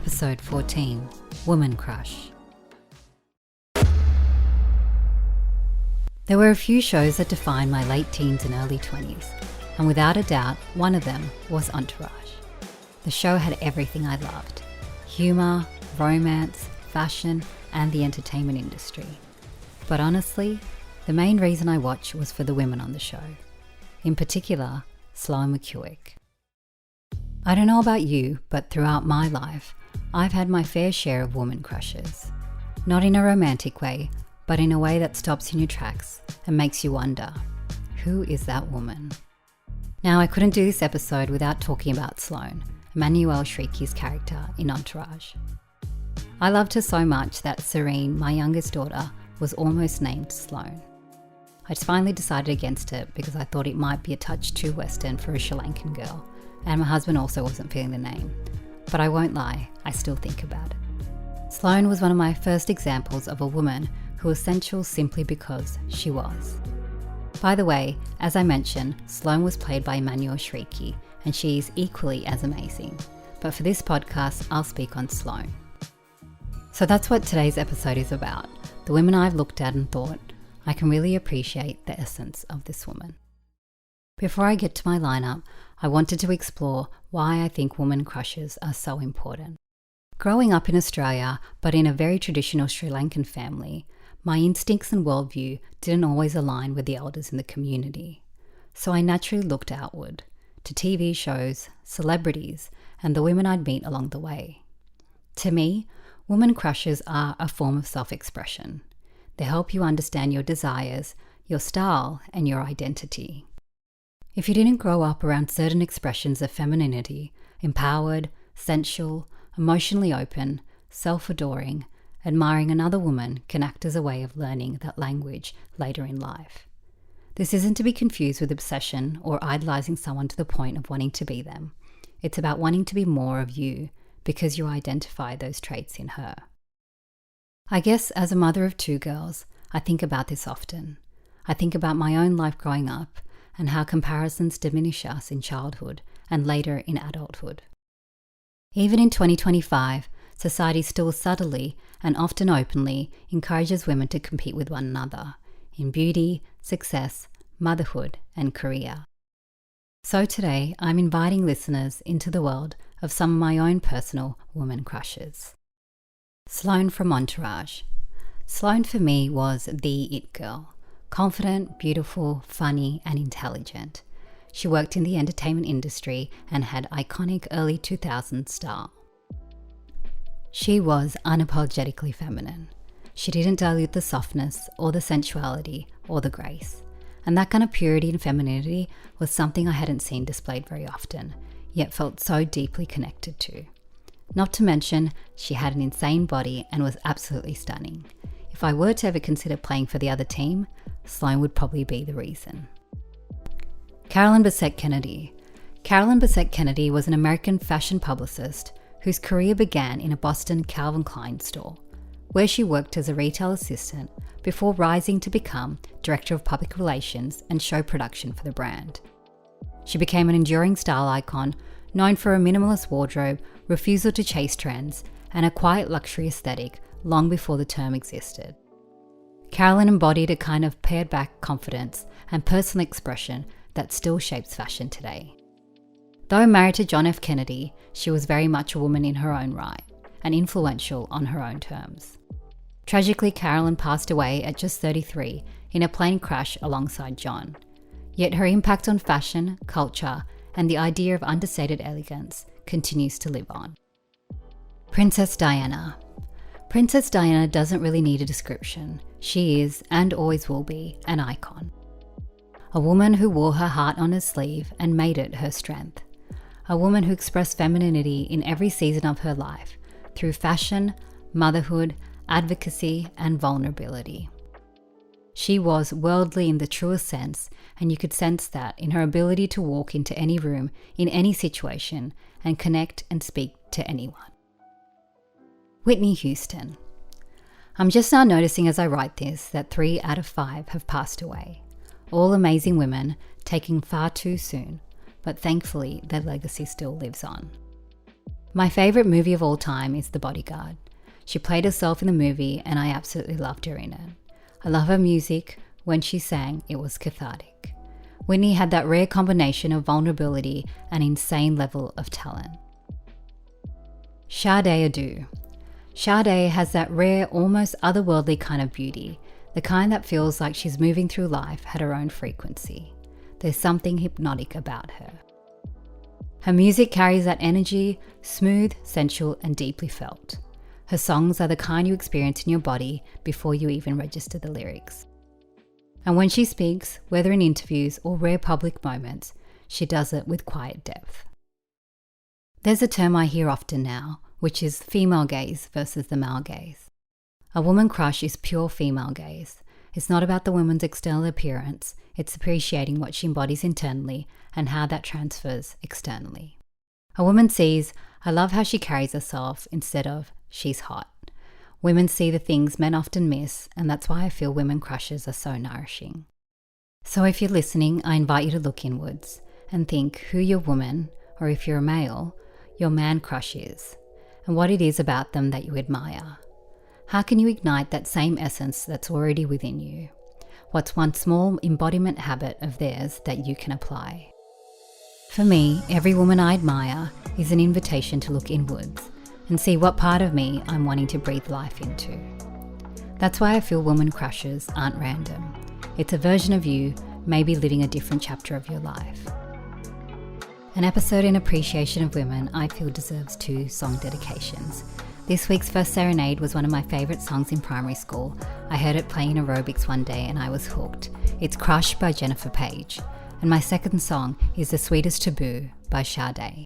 Episode 14, Woman Crush. There were a few shows that defined my late teens and early 20s, and without a doubt, one of them was Entourage. The show had everything I loved: humour, romance, fashion, and the entertainment industry. But honestly, the main reason I watched was for the women on the show. In particular, Sloane. I don't know about you, but throughout my life, I've had my fair share of woman crushes. Not in a romantic way, but in a way that stops you in your tracks and makes you wonder, who is that woman? Now, I couldn't do this episode without talking about Sloane, Emmanuelle Chriqui's character in Entourage. I loved her so much that Serene, my youngest daughter, was almost named Sloane. I finally decided against it because I thought it might be a touch too Western for a Sri Lankan girl, and my husband also wasn't feeling the name. But I won't lie, I still think about it. Sloane was one of my first examples of a woman who was sensual simply because she was. By the way, as I mentioned, Sloane was played by Emmanuelle Chriqui, and she is equally as amazing. But for this podcast, I'll speak on Sloane. So that's what today's episode is about, the women I've looked at and thought, I can really appreciate the essence of this woman. Before I get to my lineup, I wanted to explore why I think woman crushes are so important. Growing up in Australia, but in a very traditional Sri Lankan family, my instincts and worldview didn't always align with the elders in the community. So I naturally looked outward, to TV shows, celebrities, and the women I'd meet along the way. To me, woman crushes are a form of self-expression. They help you understand your desires, your style, and your identity. If you didn't grow up around certain expressions of femininity, empowered, sensual, emotionally open, self-adoring, admiring another woman can act as a way of learning that language later in life. This isn't to be confused with obsession or idolizing someone to the point of wanting to be them. It's about wanting to be more of you because you identify those traits in her. I guess as a mother of two girls, I think about this often. I think about my own life growing up and how comparisons diminish us in childhood and later in adulthood. Even in 2025, society still subtly and often openly encourages women to compete with one another in beauty, success, motherhood, and career. So today, I'm inviting listeners into the world of some of my own personal woman crushes. Sloane from Entourage. Sloane for me was the it girl. Confident, beautiful, funny, and intelligent. She worked in the entertainment industry and had iconic early 2000s style. She was unapologetically feminine. She didn't dilute the softness or the sensuality or the grace. And that kind of purity and femininity was something I hadn't seen displayed very often, yet felt so deeply connected to. Not to mention, she had an insane body and was absolutely stunning. If I were to ever consider playing for the other team, Sloane would probably be the reason. Carolyn Bessette-Kennedy. Carolyn Bessette-Kennedy was an American fashion publicist whose career began in a Boston Calvin Klein store, where she worked as a retail assistant before rising to become Director of Public Relations and show production for the brand. She became an enduring style icon, known for a minimalist wardrobe, refusal to chase trends, and a quiet luxury aesthetic long before the term existed. Carolyn embodied a kind of pared-back confidence and personal expression that still shapes fashion today. Though married to John F. Kennedy, she was very much a woman in her own right and influential on her own terms. Tragically, Carolyn passed away at just 33 in a plane crash alongside John. Yet her impact on fashion, culture, and the idea of understated elegance continues to live on. Princess Diana. Princess Diana doesn't really need a description. She is, and always will be, an icon. A woman who wore her heart on her sleeve and made it her strength. A woman who expressed femininity in every season of her life through fashion, motherhood, advocacy, and vulnerability. She was worldly in the truest sense, and you could sense that in her ability to walk into any room, in any situation, and connect and speak to anyone. Whitney Houston. I'm just now noticing as I write this that 3 out of 5 have passed away. All amazing women, taken far too soon, but thankfully their legacy still lives on. My favourite movie of all time is The Bodyguard. She played herself in the movie and I absolutely loved her in it. I love her music. When she sang, it was cathartic. Whitney had that rare combination of vulnerability and insane level of talent. Sade Adu. Sade has that rare, almost otherworldly kind of beauty, the kind that feels like she's moving through life at her own frequency. There's something hypnotic about her. Her music carries that energy, smooth, sensual, and deeply felt. Her songs are the kind you experience in your body before you even register the lyrics. And when she speaks, whether in interviews or rare public moments, she does it with quiet depth. There's a term I hear often now, which is female gaze versus the male gaze. A woman crush is pure female gaze. It's not about the woman's external appearance, it's appreciating what she embodies internally and how that transfers externally. A woman sees, I love how she carries herself, instead of, she's hot. Women see the things men often miss, and that's why I feel women crushes are so nourishing. So if you're listening, I invite you to look inwards and think who your woman, or if you're a male, your man crush is, and what it is about them that you admire. How can you ignite that same essence that's already within you? What's one small embodiment habit of theirs that you can apply? For me, every woman I admire is an invitation to look inwards and see what part of me I'm wanting to breathe life into. That's why I feel woman crushes aren't random. It's a version of you maybe living a different chapter of your life. An episode in appreciation of women I feel deserves 2 song dedications. This week's first serenade was one of my favourite songs in primary school. I heard it playing aerobics one day and I was hooked. It's Crush by Jennifer Page. And my second song is The Sweetest Taboo by Sade.